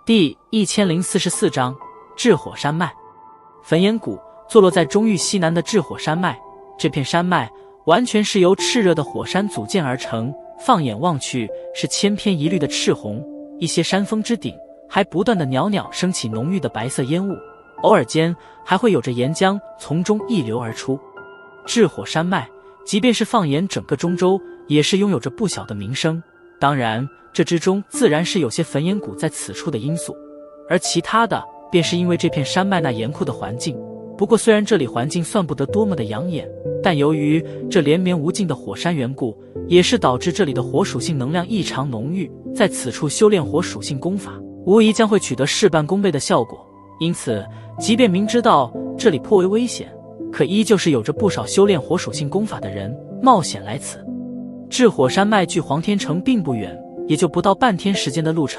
第1044章炽火山脉。焚炎谷坐落在中域西南的炽火山脉，这片山脉完全是由炽热的火山组建而成，放眼望去是千篇一律的赤红，一些山峰之顶还不断的袅袅升起浓郁的白色烟雾，偶尔间还会有着岩浆从中溢流而出。炽火山脉即便是放眼整个中州，也是拥有着不小的名声，当然这之中自然是有些焚炎谷在此处的因素，而其他的便是因为这片山脉那严酷的环境。不过虽然这里环境算不得多么的养眼，但由于这连绵无尽的火山缘故，也是导致这里的火属性能量异常浓郁，在此处修炼火属性功法，无疑将会取得事半功倍的效果。因此即便明知道这里颇为危险，可依旧是有着不少修炼火属性功法的人冒险来此。炽火山脉距黄天城并不远，也就不到半天时间的路程。